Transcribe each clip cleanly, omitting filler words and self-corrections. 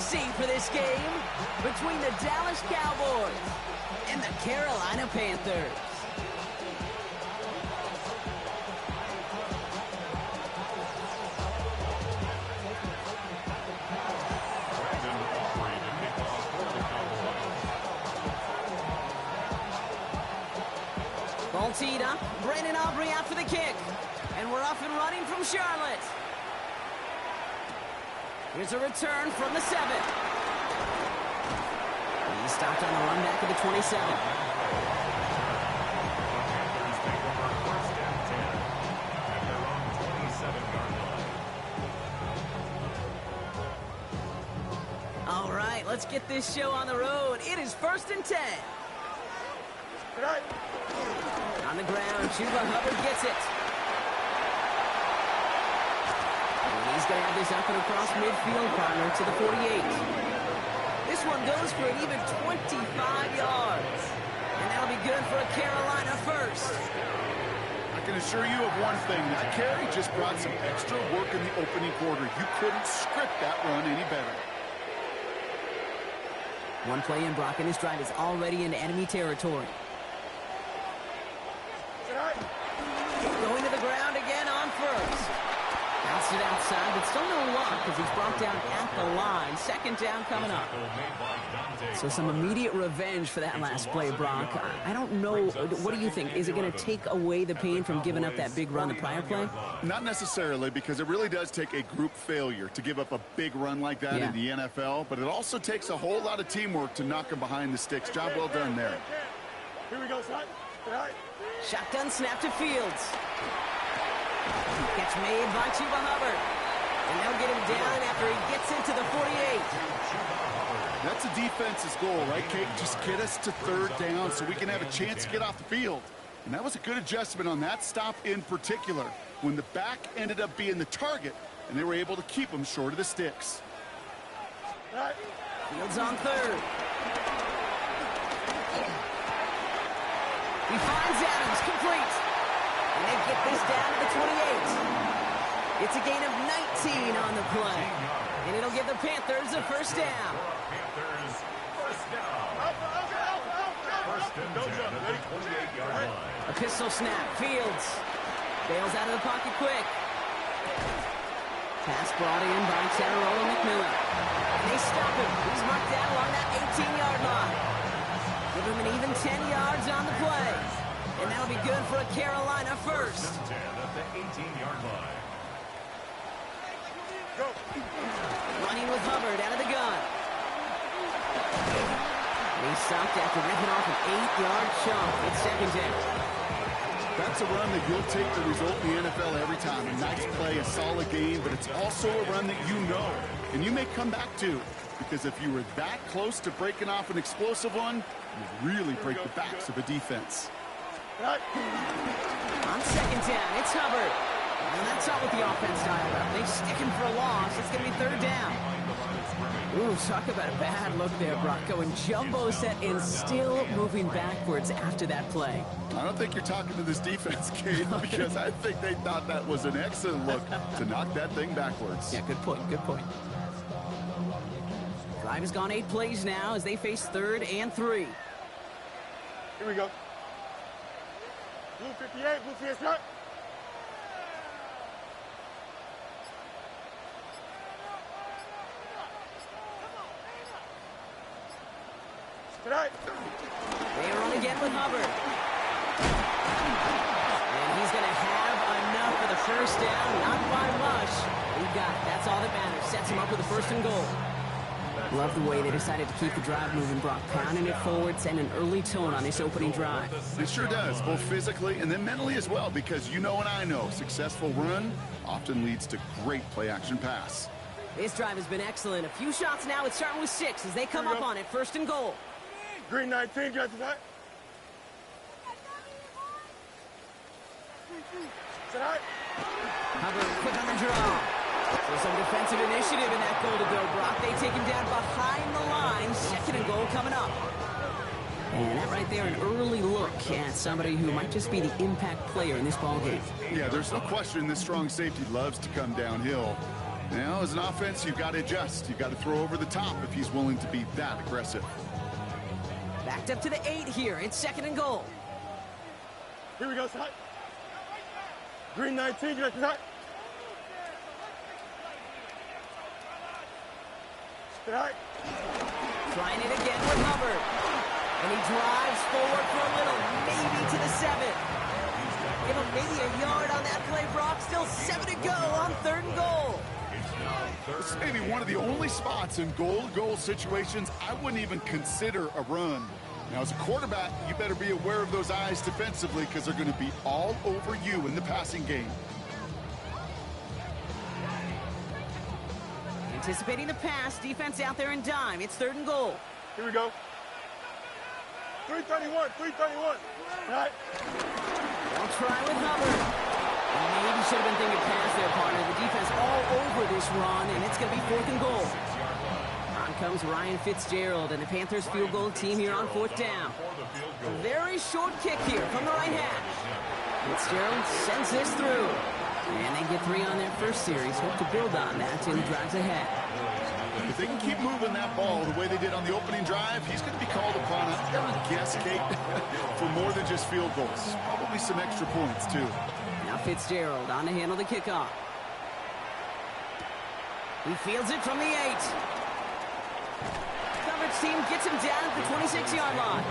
NFC for this game between the Dallas Cowboys and the Carolina Panthers. Ball teed up. Brandon Aubrey out for the kick. And we're off and running from Charlotte. Here's a return from the 7. He's stopped on the run back at the 27. All right, let's get this show on the road. It is 1st and 10. On the ground, Chuba Hubbard gets it. And he's going to have this up and across midfield, partner, to the 48. This one goes for an even 25 yards. And that'll be good for a Carolina first. I can assure you of one thing. That carry just brought some extra work in the opening quarter. You couldn't script that run any better. One play in, Brock, and this drive is already into enemy territory. Going to the ground again on first. Bounced it outside, but still no luck because he's brought down at the line. 2nd down coming up. So some immediate revenge for that last play, Brock. I don't know. What do you think? Is it going to take away the pain from giving up that big run the prior play? Not necessarily, because it really does take a group failure to give up a big run like that in the NFL. But it also takes a whole lot of teamwork to knock him behind the sticks. Job well done there. Here we go, son. All right. Shotgun snap to Fields. Catch made by Chuba Hubbard. And they'll get him down after he gets into the 48. That's a defense's goal, right, Kate? Just get us to 3rd down so we can have a chance to get off the field. And that was a good adjustment on that stop in particular, when the back ended up being the target, and they were able to keep him short of the sticks. Fields on 3rd. He finds Adams, complete. And they get this down to the 28. It's a gain of 19 on the play. And it'll give the Panthers a 1st down. Panthers, 1st down. First and 10 at the 28-yard line. A pistol snap. Fields bails out of the pocket quick. Pass brought in by Tararola McMillan. They stop him. He's marked down along that 18-yard line. Give him an even 10 yards on the play. And that'll be good for a Carolina first. 10 at the 18-yard line. Running with Hubbard out of the gun. And he's stopped after ripping off an 8-yard chunk. It's 2nd down. That's a run that you'll take the result in the NFL every time. A nice play, a solid game, but it's also a run that you know, and you may come back to. Because if you were that close to breaking off an explosive one, you really break the backs of a defense. On 2nd down, it's Hubbard. And that's not what the offense dialed up. They stick him for a loss. It's going to be 3rd down. Ooh, talk about a bad look there, Brock. Going jumbo set and still moving backwards after that play. I don't think you're talking to this defense, Kate, because I think they thought that was an excellent look to knock that thing backwards. Yeah, good point, good point. Drive has gone 8 plays now as they face 3rd and 3. Here we go. Blue 58, blue 58, start. Tonight. They are on again with Hubbard. And he's going to have enough for the 1st down, not by much. He got it. That's all that matters. Sets him up with a 1st and goal. Love the way they decided to keep the drive moving, Brock. Pounding it forward, send an early tone on this opening drive. It sure does, both physically and then mentally as well, because you know and I know, successful run often leads to great play-action pass. This drive has been excellent. A few shots now. It's starting with 6 as they come up on it. 1st and goal. Green 19, got that. Tonight. Hubbard quick on the draw. So some defensive initiative in that goal to go, Brock. They take him down behind the line. 2nd and goal coming up. And that right there, an early look at somebody who might just be the impact player in this ballgame. Yeah, there's no question this strong safety loves to come downhill. Now, as an offense, you've got to adjust. You've got to throw over the top if he's willing to be that aggressive. Backed up to the 8 here. It's 2nd and goal. Here we go, side. Green 19, you got the side. Right. Trying it again with Hubbard. And he drives forward for a little, maybe to the 7. Give him maybe a yard on that play, Brock. Still 7 to go on 3rd and goal. This may be one of the only spots in goal-to-goal situations I wouldn't even consider a run. Now, as a quarterback, you better be aware of those eyes defensively because they're going to be all over you in the passing game. Anticipating the pass, defense out there in dime. It's 3rd and goal. Here we go. 331, 331. Right. They'll try with Hubbard. Maybe should have been thinking pass there, partner. The defense all over this run, and it's going to be 4th and goal. On comes Ryan Fitzgerald, and the Panthers field goal team here on 4th down. A very short kick here from the right hash. Fitzgerald sends this through. And they get 3 on their first series. Hope to build on that in the drives ahead. If they can keep moving that ball the way they did on the opening drive, he's going to be called upon, I would guess, Kate, for more than just field goals. Probably some extra points, too. Now Fitzgerald on to handle the kickoff. He fields it from the 8. Coverage team gets him down at the 26-yard line.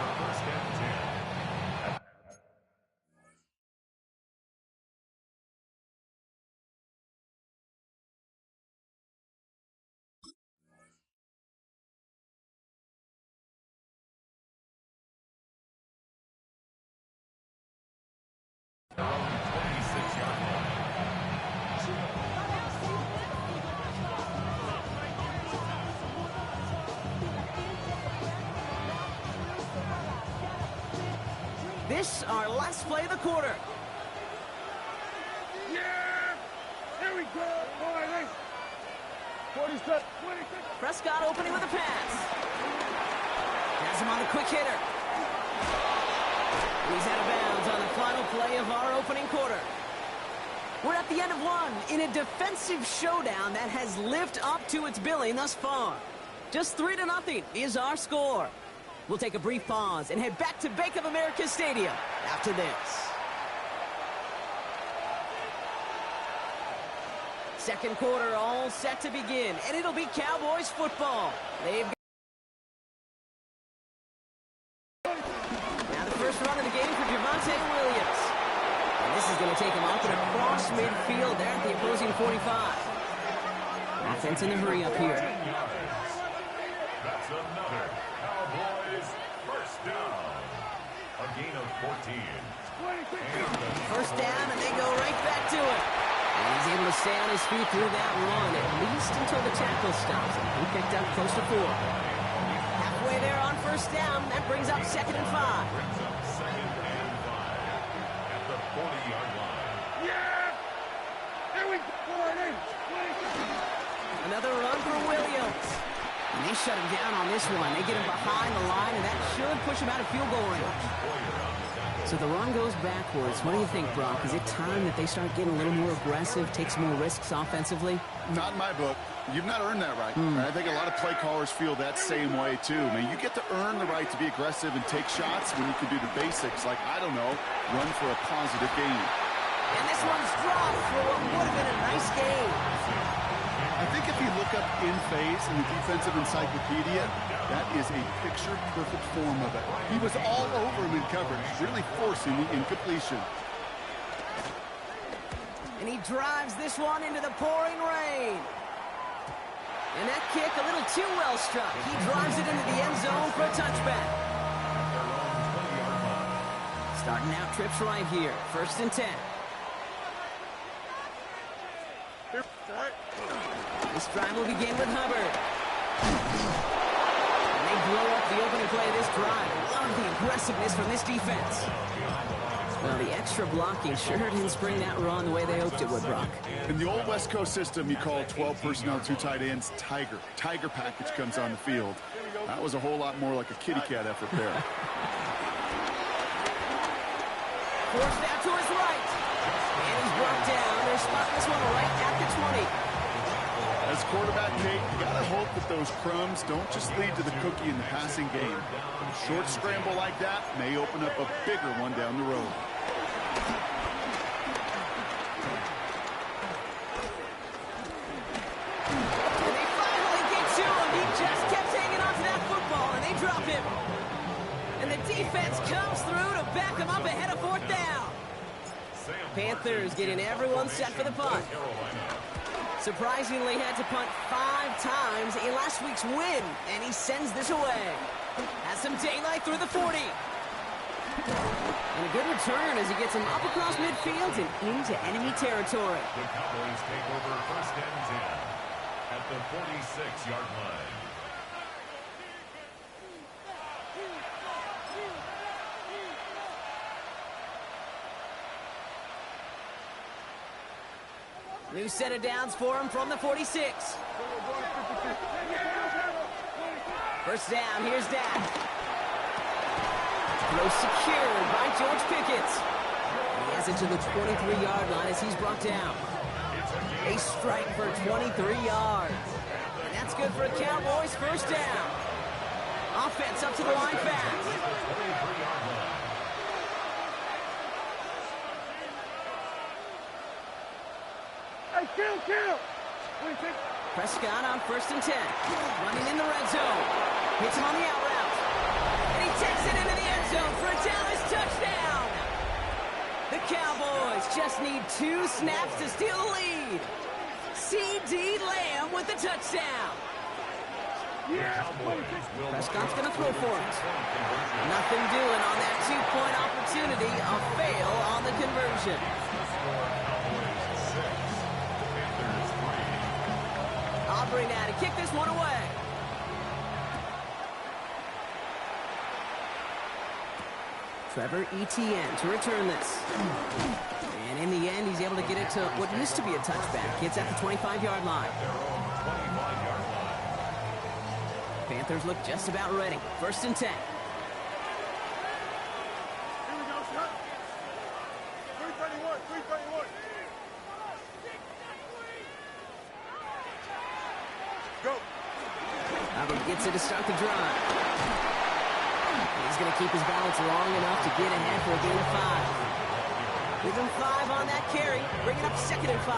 This our last play of the quarter. Yeah! Here we go! 46. Prescott opening with a pass. Has him on a quick hitter. He's out of bounds on the final play of our opening quarter. We're at the end of one in a defensive showdown that has lived up to its billing thus far. Just 3-0 is our score. We'll take a brief pause and head back to Bank of America Stadium after this. Second quarter all set to begin, and it'll be Cowboys football. They've now the first run of the game for Javonte Williams. And this is going to take him off and across midfield there at the opposing 45. Offense in the hurry up here. That's another Cowboys first down. A gain of 14. First down, and they go right back to it. And he's able to stay on his feet through that run, at least until the tackle stops him. He picked up close to 4. Halfway there on first down, that brings up 2nd and 5. Brings up 2nd and 5 at the 40-yard line. Yeah! Here we go! Another run for Williams. And they shut him down on this one. They get him behind the line, and that should push him out of field goal range. So the run goes backwards. What do you think, Brock? Is it time that they start getting a little more aggressive, take some more risks offensively? Not in my book. You've not earned that right. I think a lot of play callers feel that same way, too. I mean, you get to earn the right to be aggressive and take shots when you can do the basics, like, I don't know, run for a positive gain. And this one's dropped for what would have been a nice game. I think if you look up in phase in the defensive encyclopedia, that is a picture-perfect form of it. He was all over him in coverage, really forcing the incompletion. And he drives this one into the pouring rain. And that kick a little too well struck. He drives it into the end zone for a touchback. Starting out trips right here. 1st and 10. This drive will begin with Hubbard. And they blow up the opening play of this drive. Love the aggressiveness from this defense. Well, the extra blocking sure didn't spring that run the way they hoped it would, Brock. In the old West Coast system, you call 12 personnel, 2 tight ends, Tiger. Tiger package comes on the field. That was a whole lot more like a kitty cat effort there. Forced out to his right. And he's brought down. They're spotting this one right at the 20. As quarterback, Nate, you got to hope that those crumbs don't just lead to the cookie in the passing game. A short scramble like that may open up a bigger one down the road. And they finally get to him. He just kept hanging on to that football, and they drop him. And the defense comes through to back him up ahead of fourth down. Panthers getting everyone set for the punt. Surprisingly had to punt 5 times in last week's win, and he sends this away. Has some daylight through the 40. And a good return as he gets him up across midfield and into enemy territory. The Cowboys take over first and 10 at the 46-yard line. New set of downs for him from the 46. First down, here's Dak. Throw secured by George Pickett. He has it to the 23-yard line as he's brought down. A strike for 23 yards. And that's good for a Cowboys first down. Offense up to the line fast. Kill! Prescott on first and 10. Running in the red zone. Hits him on the out route. And he takes it into the end zone for a Dallas touchdown. The Cowboys just need 2 snaps to steal the lead. C.D. Lamb with the touchdown. Prescott's going to throw for it. Nothing doing on that 2-point opportunity. A fail on the conversion. Aubrey now to kick this one away. Trevor Etienne to return this. And in the end, he's able to get it to what used to be a touchback. It's at the 25-yard line. Panthers look just about ready. First and 10. Gets it to start the drive. He's going to keep his balance long enough to get ahead for a gain of 5. Give him 5 on that carry. Bring it up second and 5.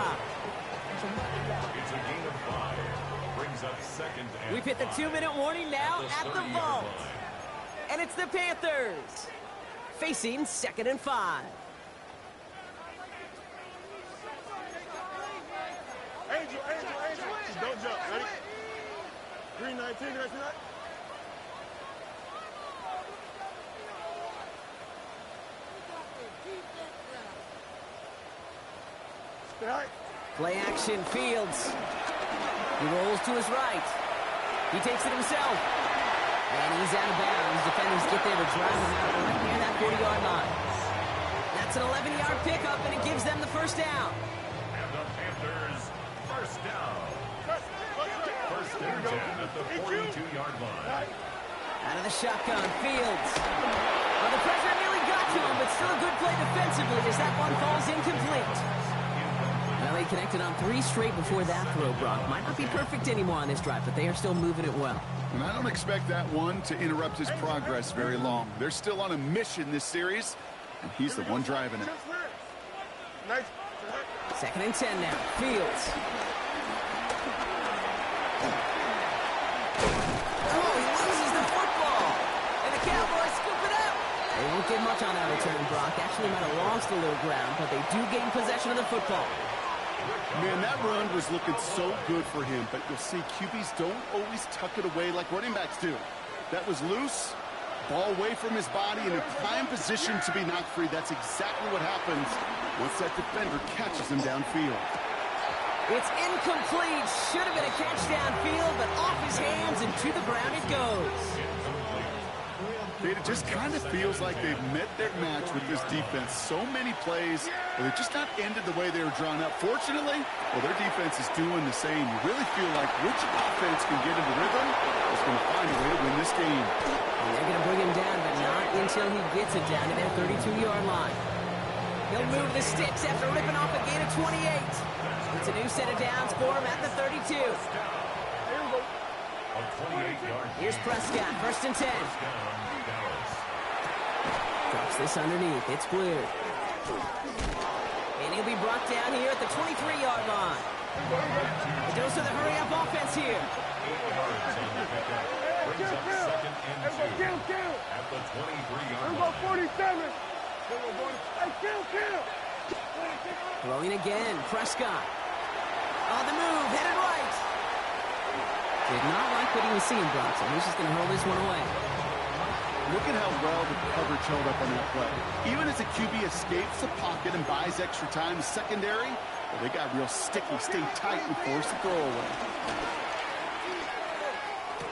It's a gain of 5. Brings up second and We've hit the 2-minute warning now at the vault. And it's the Panthers facing second and 5. Angel. Don't jump. Ready? Green 19, can I see that? Stay high. Play action, Fields. He rolls to his right. He takes it himself. And he's out of bounds. Defenders get there to drive him out right near that 40-yard line. That's an 11-yard pickup, and it gives them the first down. And the Panthers first down. First and 10 at the 42-yard line. Out of the shotgun, Fields. Well, the pressure nearly got to him, but still a good play defensively as that one falls incomplete. Well, they connected on 3 straight before that throw, Brock. Might not be perfect anymore on this drive, but they are still moving it well. And I don't expect that one to interrupt his progress very long. They're still on a mission this series, and he's the one driving it. Nice. Second and 10 now. Fields. Oh, he loses the football. And the Cowboys scoop it up. They won't get much on that return, Brock. Actually might have lost a little ground, but they do gain possession of the football. Man, that run was looking so good for him, but you'll see QBs don't always tuck it away like running backs do. That was loose, ball away from his body, in a prime position to be knocked free. That's exactly what happens once that defender catches him downfield. It's incomplete. Should have been a catch downfield, but off his hands and to the ground it goes. It just kind of feels like they've met their match with this defense. So many plays, but they're just not ended the way they were drawn up. Fortunately, well, their defense is doing the same. You really feel like which offense can get into rhythm is going to find a way to win this game. And they're going to bring him down, but not until he gets it down to that 32-yard line. He'll move the sticks after ripping off a gain of 28. It's a new set of downs for him at the 32. Here's Prescott, 1st and 10. Drops this underneath. It's Blue. And he'll be brought down here at the 23-yard line. A dose of the hurry-up offense here. 8 yards on the pickup. Brings up 2nd and 2 at the 23-yard line. 47. Hey, kill. Throwing again, Prescott. On the move, headed right. Did not like what he was seeing, Bronson. He's just going to hurl this one away. Look at how well the coverage held up on that play. Even as a QB escapes the pocket and buys extra time in secondary, well, they got real sticky, stay tight, and force the throw away.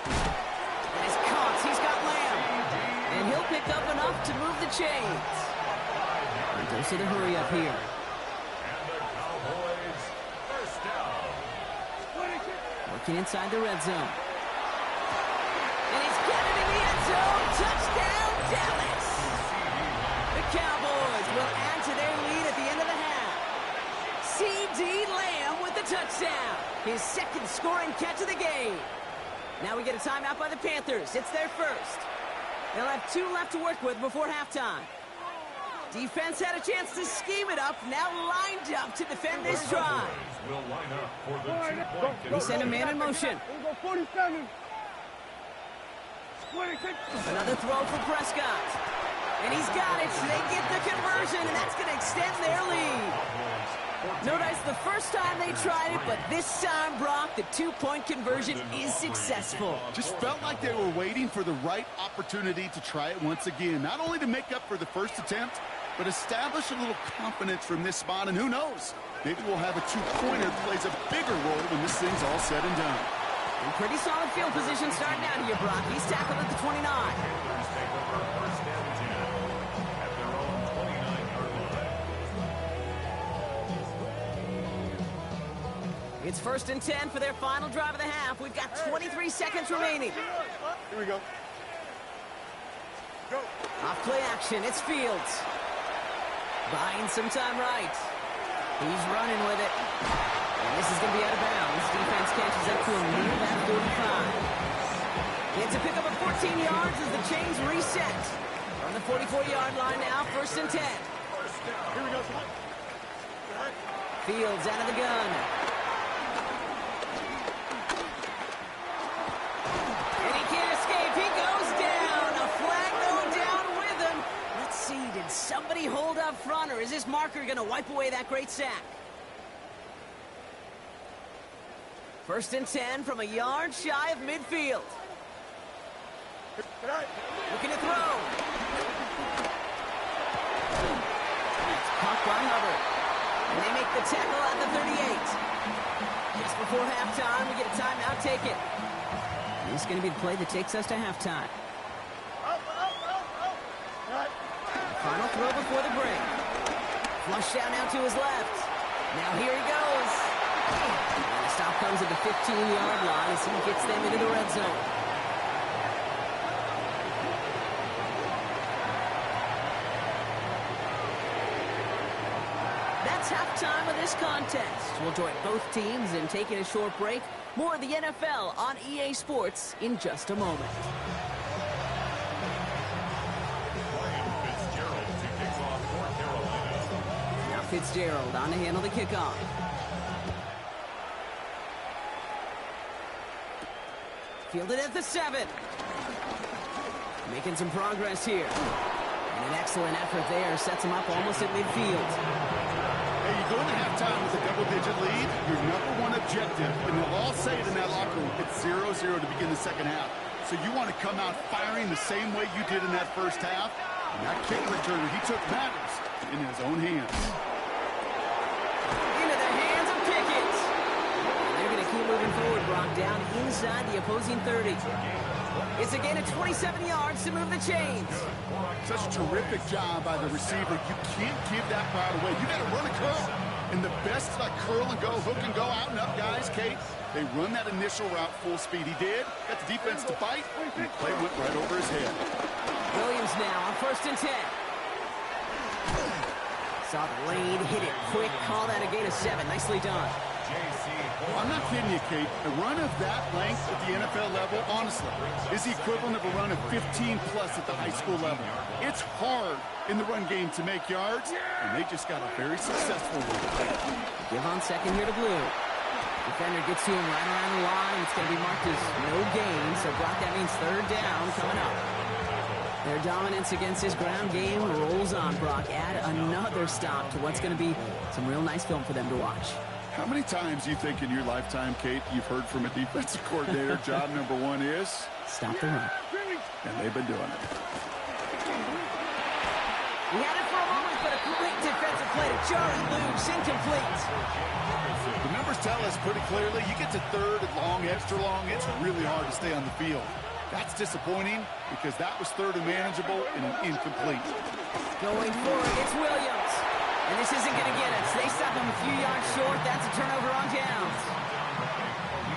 And he's caught. He's got Lamb. And he'll pick up enough to move the chains. And dose of the hurry up here. And the Cowboys first down. Working inside the red zone. And he's got it in the end zone. Touchdown, Dallas. The Cowboys will add to their lead at the end of the half. C.D. Lamb with the touchdown. His 2nd scoring catch of the game. Now we get a timeout by the Panthers. It's their first. They'll have 2 left to work with before halftime. Defense had a chance to scheme it up. Now lined up to defend this drive. Will line up for the 2-point They send a man in motion. 47. Another throw for Prescott. And he's got it. They get the conversion, and that's going to extend their lead. Notice the first time they tried it, but this time, Brock, the 2-point conversion is successful. Just felt like they were waiting for the right opportunity to try it once again. Not only to make up for the first attempt, but establish a little confidence from this spot. And who knows, maybe we'll have a 2-pointer that plays a bigger role when this thing's all said and done. And pretty solid field position starting out here, Brock. He's tackled at the 29. Panthers take over 1st and 10 at their own 29-yard line. It's 1st and 10 for their final drive of the half. We've got 23 seconds remaining. Here we go. Off play action, it's Fields. Buying some time right. He's running with it. And this is going to be out of bounds. Defense catches up to him near that 45. It's a pickup of 14 yards as the chains reset. On the 44-yard line now, 1st and 10. Here we go. Fields out of the gun. And he can't escape. He goes down. A flag going down with him. Let's see, did somebody hold up front, or is this marker going to wipe away that great sack? 1st and 10 from a yard shy of midfield. Looking to throw. It's caught by Hubbard. And they make the tackle at the 38. Just before halftime, we get a timeout. Take it. This is going to be the play that takes us to halftime. Final throw before the break. Flush down now to his left. Now here he goes. And the stop comes at the 15-yard line as he gets them into the red zone. That's halftime of this contest. We'll join both teams in taking a short break. More of the NFL on EA Sports in just a moment. Now Fitzgerald on to handle the kickoff. Fielded at the 7. Making some progress here. And an excellent effort there sets him up almost at midfield. Hey, you go into halftime with a double-digit lead, your #1 objective, and they'll all say it in that locker room, it's 0-0 to begin the second half. So you want to come out firing the same way you did in that first half. And that kick returner he took matters in his own hands. Into the hands of Pickett. And they're going to keep moving forward, Brock, down inside the opposing 30. It's a gain of 27 yards to move the chains. Such a terrific job by the receiver. You can't give that crowd away. You got to run a curl. And the best curl and go, hook and go, out and up guys, Kate, they run that initial route full speed. He did. Got the defense to bite, and the play went right over his head. Williams now on 1st and 10. Saw the lane, hit it quick, call that a gain of 7. Nicely done. I'm not kidding you, Kate. A run of that length at the NFL level, honestly, is the equivalent of a run of 15-plus at the high school level. It's hard in the run game to make yards, and they just got a very successful one. Give on second here to Blue. Defender gets to him right around the line. It's going to be marked as no gain. So, Brock, that means third down coming up. Their dominance against his ground game rolls on, Brock. Add another stop to what's going to be some real nice film for them to watch. How many times do you think in your lifetime, Kate, you've heard from a defensive coordinator, job number one is? Stop the run. And they've been doing it. He had it for a moment, but a great defensive play to Charlie Luke's incomplete. The numbers tell us pretty clearly, you get to third and long, extra long, it's really hard to stay on the field. That's disappointing because that was third and manageable and an incomplete. Going for it, it's Williams. And this isn't going to get us. They stop him a few yards short. That's a turnover on downs.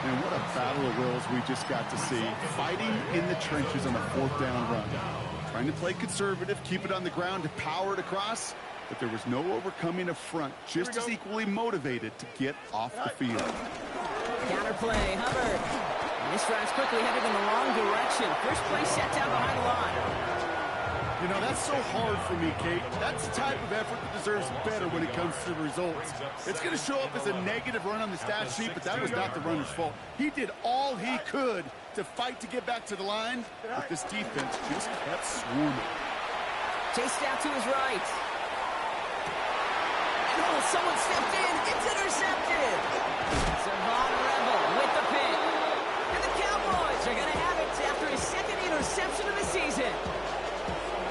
And what a battle of wills we just got to see. Fighting in the trenches on a fourth down run. Trying to play conservative, keep it on the ground to power it across. But there was no overcoming a front, just as equally motivated to get off the field. Counter play, Hubbard. And this drive's quickly headed in the wrong direction. First play set down behind the line. You know, that's so hard for me, Kate. That's the type of effort that deserves better when it comes to the results. It's going to show up as a negative run on the stat sheet, but that was not the runner's fault. He did all he could to fight to get back to the line, but this defense just kept swarming. Chased out to his right. Oh, someone stepped in. It's intercepted. Savon Rebel with the pick. And the Cowboys are going to have it after his second interception of the season.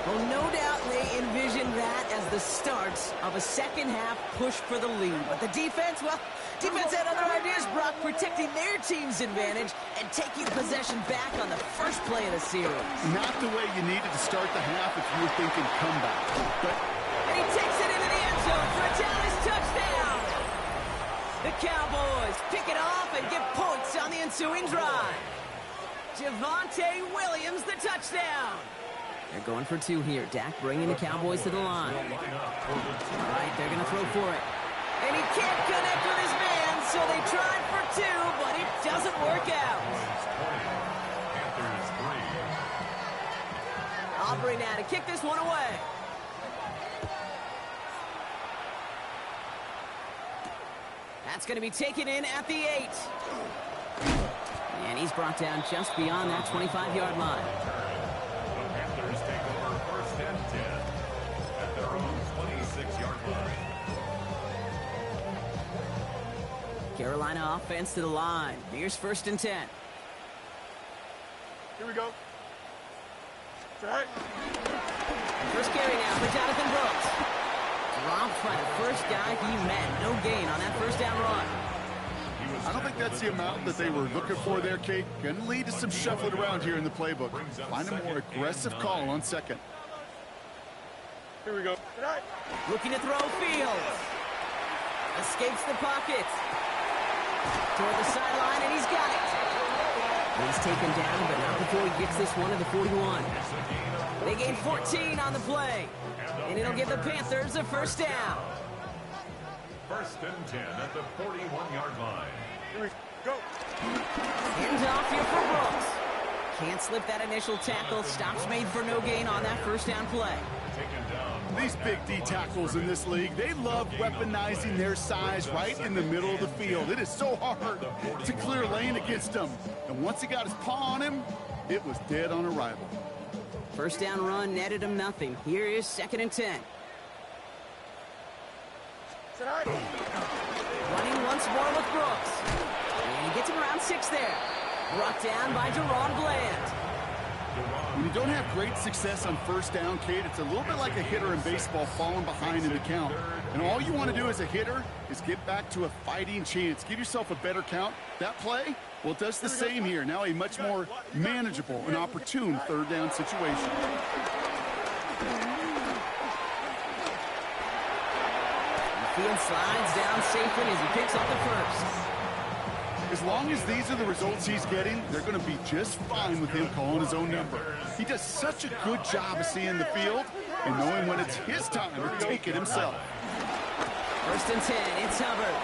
Well, no doubt they envisioned that as the start of a second-half push for the lead. But the defense, well, defense had other ideas, Brock, protecting their team's advantage and taking possession back on the first play of the series. Not the way you needed to start the half if you were thinking comeback. But and he takes it into the end zone for a Dallas touchdown. The Cowboys pick it off and get points on the ensuing drive. Javonte Williams, the touchdown. They're going for two here. Dak bringing the Cowboys to the line. All right, they're going to throw for it. And he can't connect with his man, so they tried for two, but it doesn't work out. Aubrey now to kick this one away. That's going to be taken in at the 8. And he's brought down just beyond that 25-yard line. Carolina offense to the line. Here's 1st and 10. Here we go. Right. First carry now for Jonathan Brooks. Dropped by the first guy he met. No gain on that first down run. I don't think that's the amount that they were looking for there, Kate. Going to lead to some shuffling around here in the playbook. Find a more aggressive call on second. Here we go. Right. Looking to throw Fields. Escapes the pocket. Toward the sideline, and he's got it. He's taken down, but not before he gets this one to the 41. They gain 14 on the play, and it'll give the Panthers a first down. 1st and 10 at the 41-yard line. Here we go. Hands off here for Brooks. Can't slip that initial tackle. Stops made for no gain on that first down play. These big D tackles in this league, they love weaponizing their size right in the middle of the field. It is so hard to clear lane against them. And once he got his paw on him, it was dead on arrival. First down run netted him nothing. Here is 2nd and 10. Running once more with Brooks. And he gets him around 6 there. Brought down by Deron Bland. When you don't have great success on first down, Kate, it's a little bit like a hitter in baseball falling behind in the count. And all you want to do as a hitter is get back to a fighting chance. Give yourself a better count. That play, well, it does the same here. Now a much more manageable and opportune third down situation. The field slides down safely as he picks up the first. As long as these are the results he's getting, they're going to be just fine with him calling his own number. He does such a good job of seeing the field and knowing when it's his time to take it himself. 1st and 10, it's Hubbard.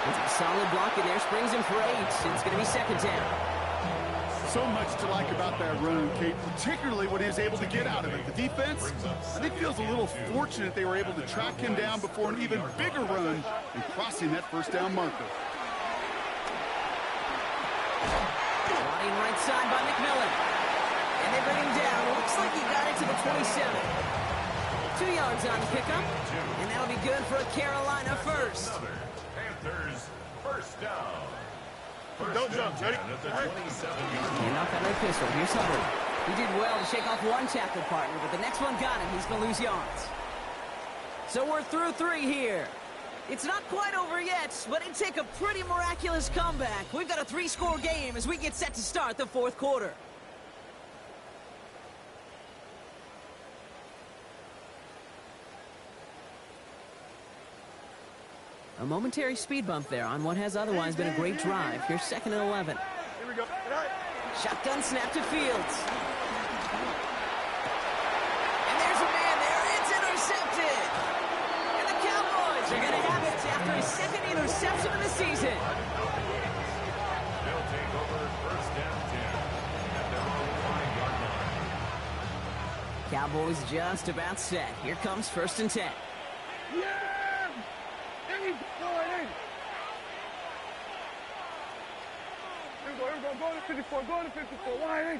With a solid block in there, springs him for 8. It's going to be second down. So much to like about that run, Kate, particularly what he was able to get out of it. The defense, I think, feels a little fortunate they were able to track him down before an even bigger run and crossing that first down marker. Running right side by McMillan. And they bring him down. Looks like he got it to the 27. 2 yards on the pickup. And that'll be good for a Carolina first. Panthers first down. Don't jump, ready? Handoff at right pistol. Here's Hubbard. He did well to shake off one tackle partner, but the next one got him. He's going to lose yards. So we're through 3 here. It's not quite over yet, but it'd take a pretty miraculous comeback. We've got a 3-score game as we get set to start the 4th quarter. A momentary speed bump there on what has otherwise been a great drive. Here's 2nd and 11. Here we go. Shotgun snap to Fields. And there's a man there. It's intercepted. And the Cowboys are going to have it after his 2nd interception of the season. They'll take over first down 10 at their own 5-yard line. Cowboys just about set. Here comes 1st and 10. Go to 54, go to 54. Why?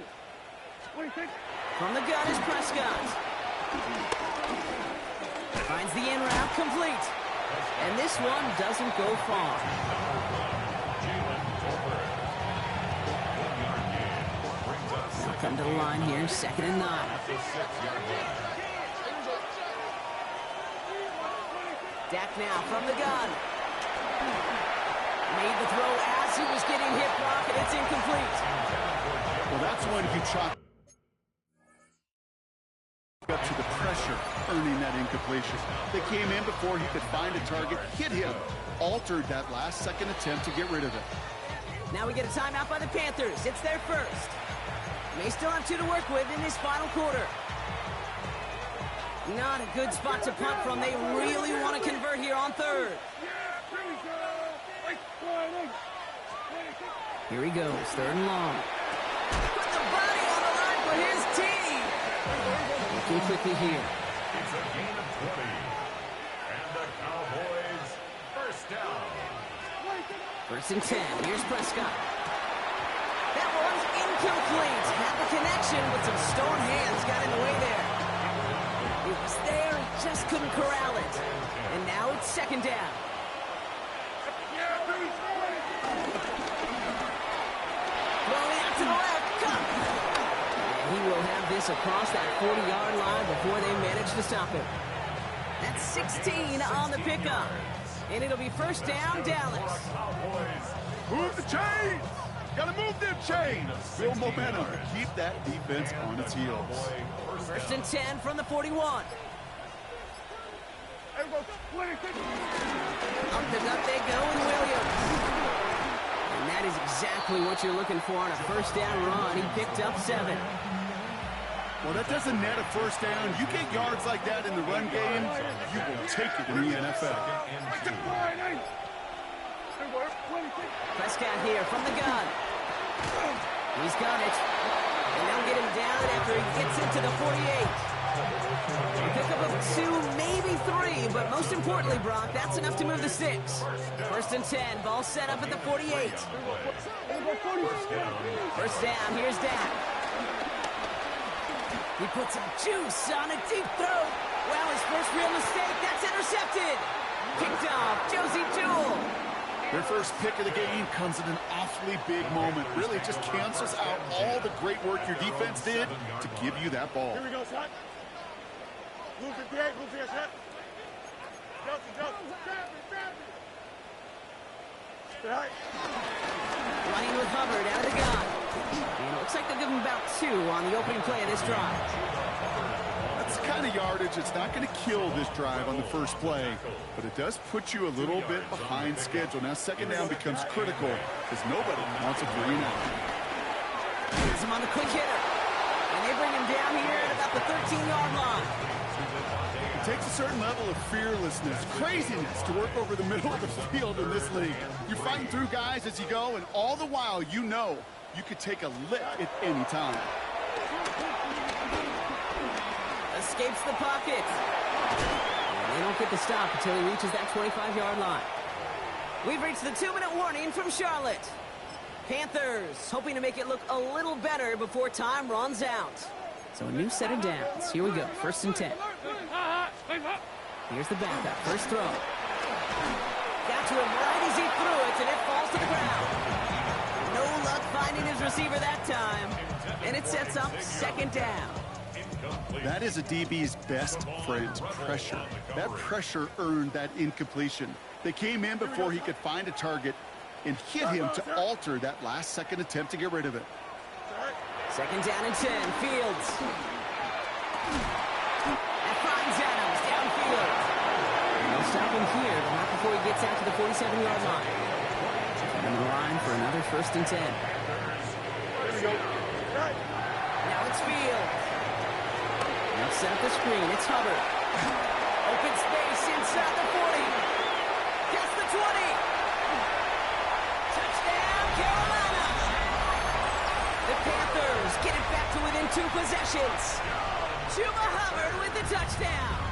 What do you think? From the gun is Prescott. Finds the in route complete. And this one doesn't go far. They'll come to the line here, 2nd and 9. Dak now from the gun. Made the throw as he was getting hit, Brock, and it's incomplete. Well, that's when you chalk up to the pressure, earning that incompletion. They came in before he could find a target, hit him, altered that last-second attempt to get rid of it. Now we get a timeout by the Panthers. It's their first. May still have 2 to work with in this final quarter. Not a good spot to punt from. They really want to convert here on 3rd. Here he goes, 3rd and long. Put the body on the line for his team. Looking quickly here. It's a gain of 20. And the Cowboys first down. 1st and 10. Here's Prescott. That one's incomplete. Had the connection, but some stone hands got in the way there. It was there, just couldn't corral it. And now it's 2nd down. Throwing out to the left, cut. And he will have this across that 40-yard line before they manage to stop him. That's 16 on the pickup. And it'll be first down, Dallas. Move the chains! Gotta move them chains! Build momentum. Keep that defense on its heels. 1st and 10 from the 41. Up the gut they go, and Williams. And that is exactly what you're looking for on a first down run. He picked up 7. Well, that doesn't net a first down. You get yards like that in the run game, you will take it in the NFL. Prescott here from the gun. He's got it. And they'll get him down after he gets into the 48. A pickup of 2, maybe 3, but most importantly, Brock, that's enough to move the 6. 1st and 10, ball set up at the 48. First down, here's Dak. He puts some juice on a deep throw. Well, his first real mistake, that's intercepted. Picked off, Josie Jewell. Their first pick of the game comes at an awfully big moment. Really just cancels out all the great work your defense did to give you that ball. Here we go, son. Move the dead, move the set. Jump. Right. Running with Hubbard out of the gun. And it looks like they'll give him about 2 on the opening play of this drive. That's the kind of yardage that's not going to kill this drive on the first play, but it does put you a little bit behind schedule. Now 2nd down becomes critical because nobody wants a 3 and out. Here's him on the quick hitter. And they bring him down here at about the 13-yard line. It takes a certain level of fearlessness, craziness to work over the middle of the field in this league. You're fighting through guys as you go, and all the while you know you could take a lick at any time. Escapes the pocket. And they don't get the stop until he reaches that 25-yard line. We've reached the 2-minute warning from Charlotte. Panthers hoping to make it look a little better before time runs out. So a new set of downs. Here we go. 1st and 10. Here's the backup. First throw. Got to him right as he threw it, and it falls to the ground. No luck finding his receiver that time. And it sets up 2nd down. That is a DB's best friend, pressure. That pressure earned that incompletion. They came in before he could find a target and hit him to alter that last-second attempt to get rid of it. 2nd down and 10. Fields. And finds Adams downfield. They'll stop him here, but not before he gets out to the 47-yard line. On the line for another 1st and 10. Now it's Fields. Now set up the screen. It's Hubbard. Open space inside the 40. Gets the 20. Touchdown, Carolina. The Panthers get it back to within 2 possessions. Chuba Hubbard with the touchdown.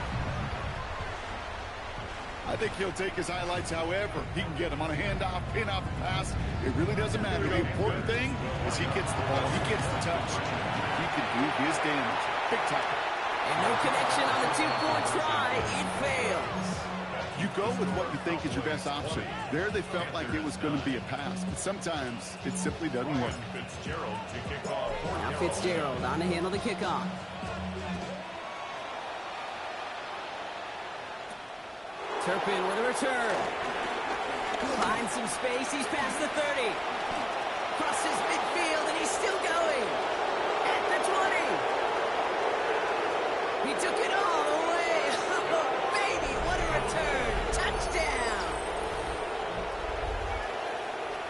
I think he'll take his highlights however he can get them on a handoff, pin-off, pass. It really doesn't matter. The important thing is he gets the ball. He gets the touch. He can do his damage. Big time. And no connection on the 2-point try. It fails. You go with what you think is your best option. There they felt like it was going to be a pass, but sometimes it simply doesn't work. Now Fitzgerald on to handle the kickoff. Turpin with a return. Finds some space. He's past the 30. Crosses midfield, and he's still going. At the 20. He took it all the way. Oh, baby, what a return. Touchdown.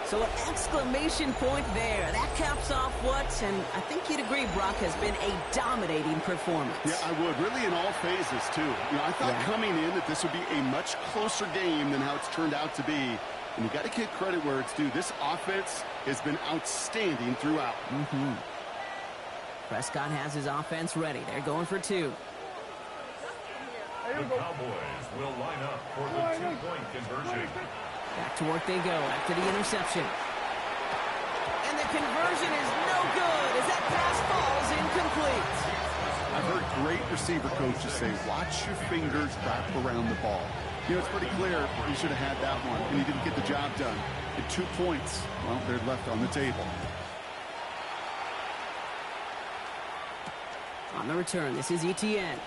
So an exclamation point there. That caps off what, and I think you'd agree, Brock, has been a dominating performance. Yeah, I would. Really in all phases, too. You know, I thought coming in that this would be a much closer game than how it's turned out to be. And you got to give credit where it's due. This offense has been outstanding throughout. Prescott has his offense ready. They're going for 2. The Cowboys will line up for the 2-point conversion. Back to work they go after the interception. And the conversion is no good as that pass falls incomplete. I've heard great receiver coaches say, watch your fingers wrap around the ball. You know, it's pretty clear he should have had that one, and he didn't get the job done. And 2 points, well, they're left on the table. On the return, this is Etienne.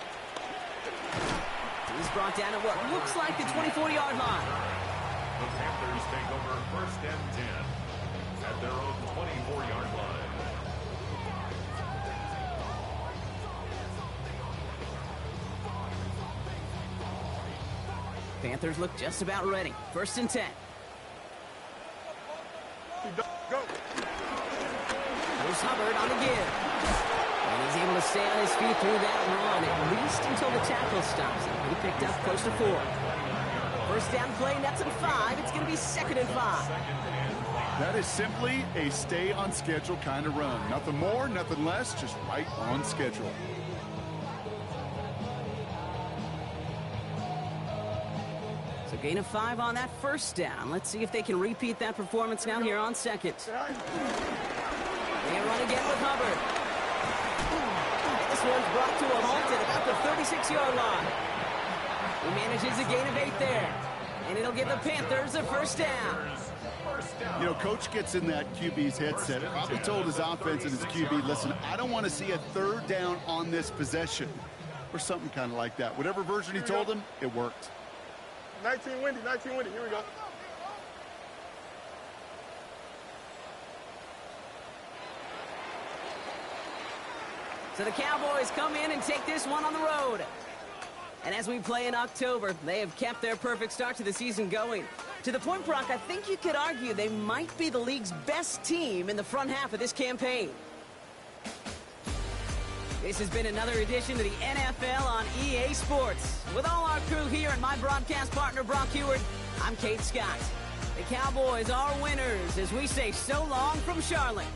He's brought down at what looks like the 24-yard line. The Panthers take over 1st and 10 at their own 24-yard line. Panthers look just about ready. 1st and 10. Go. Here's Hubbard on the give. And he's able to stay on his feet through that run, at least until the tackle stops him. He picked up close to 4. 1st down play, nets at 5. It's going to be 2nd and 5. That is simply a stay on schedule kind of run. Nothing more, nothing less, just right on schedule. So gain of 5 on that 1st down. Let's see if they can repeat that performance now here on 2nd. They run again with Hubbard. This one's brought to a halt at about the 36-yard line. He manages a gain of 8 there. And it'll give the Panthers a 1st down. You know, coach gets in that QB's headset, probably told his offense and his QB, listen, I don't want to see a 3rd down on this possession. Or something kind of like that. Whatever version he told him, it worked. 19 windy, here we go. So the Cowboys come in and take this one on the road. And as we play in October, they have kept their perfect start to the season going. To the point, Brock, I think you could argue they might be the league's best team in the front half of this campaign. This has been another edition of the NFL on EA Sports. With all our crew here and my broadcast partner, Brock Heward, I'm Kate Scott. The Cowboys are winners as we say so long from Charlotte.